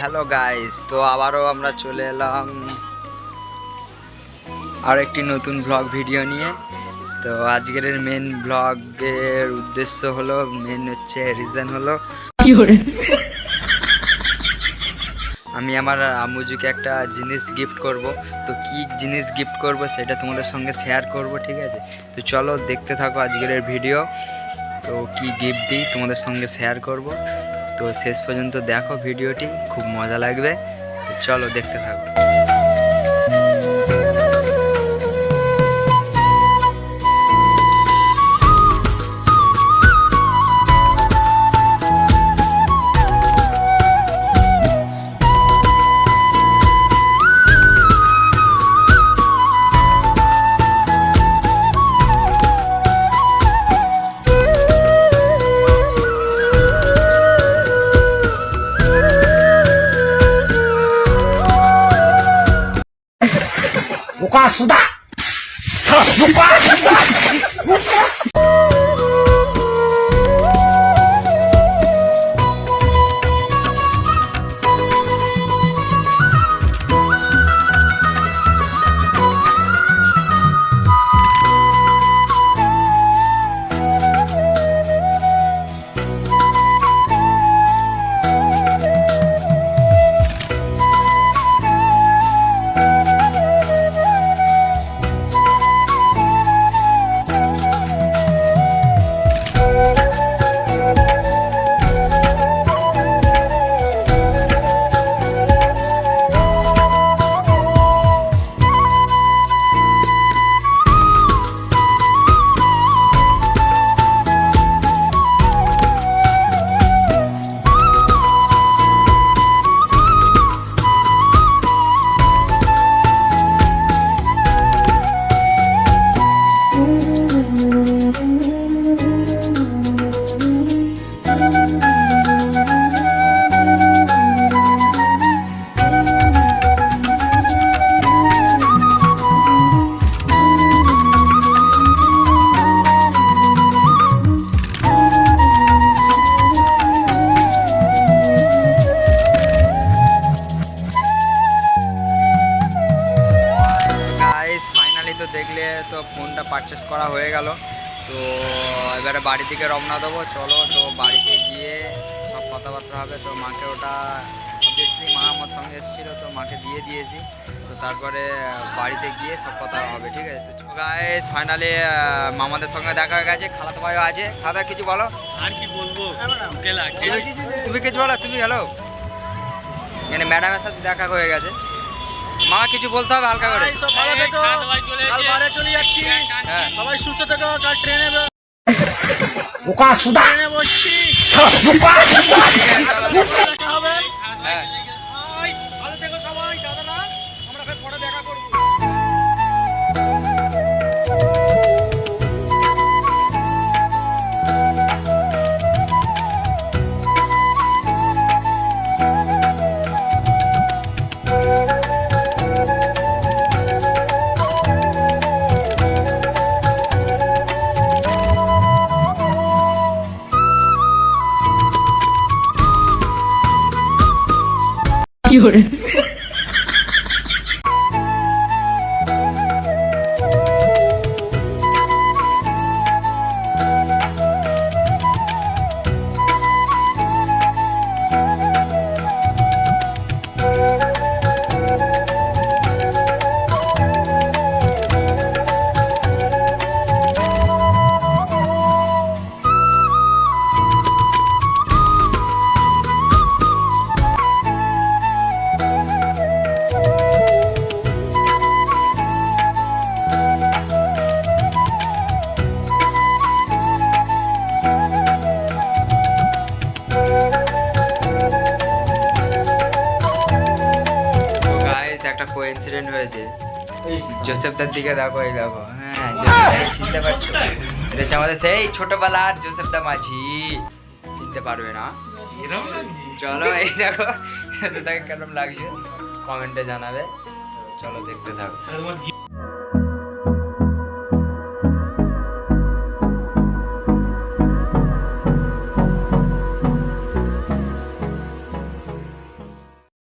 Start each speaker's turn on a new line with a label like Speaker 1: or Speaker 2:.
Speaker 1: Hello guys, তো আবারও আমরা চলে এলাম আর একটি নতুন ব্লগ ভিডিও নিয়ে। তো আজকের মেন ব্লগের উদ্দেশ্য হলো, রিজন হলো আমি আমার আম্মুজিকে একটা জিনিস গিফট করব। তো কি জিনিস গিফট করব সেটা তোমাদের সঙ্গে শেয়ার করব, ঠিক আছে? তো চলো দেখতে থাকো আজকের ভিডিও। তো কি গিফট দিই তোমাদের সঙ্গে শেয়ার করব, তো শেষ পর্যন্ত দেখো ভিডিওটি, খুব মজা লাগবে। তো চলো দেখতে থাকো।
Speaker 2: Buka sudah. Buka sudah.
Speaker 1: তো দেখলে তো ফোনটা পারচেস করা হয়ে গেল। তো এবারে বাড়ি থেকে রওনা দেবো, চলো। তো বাড়িতে গিয়ে সব কথাবার্তা হবে। তো মাকে ওটা অবভিয়াসলি মা আমার সঙ্গে এসেছিলো, তো মাকে দিয়ে দিয়েছি। তো তারপরে বাড়িতে গিয়ে সব কথা হবে, ঠিক আছে? তো গাইস ফাইনালি মামাদের সঙ্গে দেখা হয়ে গেছে, খালাতো ভাইও আছে। খালাদা কিছু বলো।
Speaker 3: আর কি বলবো,
Speaker 1: তুমি কিছু বলো, তুমি হ্যালো। মানে ম্যাডামের সাথে দেখা হয়ে গেছে, মা কিছু বলতে হবে হালকা করে।
Speaker 2: ভালো থেকো, কাল বারে চলে যাচ্ছি।
Speaker 1: হ্যাঁ,
Speaker 2: সবাই সুস্থ থেকো। কাল ট্রেনে বুকা সুদা ট্রেনে বসছি। বুকা সুদা দেখা হবে।
Speaker 1: হ্যাঁ,
Speaker 2: ভালো থেকো সবাই। দাদারা আমরা পরে দেখা করব।
Speaker 1: একটা কোইন্সিডেন্ট হয়েছে। জোসেফদার দিকে দেখো, এই দেখো। হ্যাঁ, জোসেফদাকে চিনতে পারছো? এটা হচ্ছে আমাদের সেই ছোটবেলার জোসেফদা মাঝি। চিনতে পারবে না? চলো, এই দেখো জোসেফদাকে কেমন লাগছে কমেন্টে জানাবে। চলো দেখতে থাকো।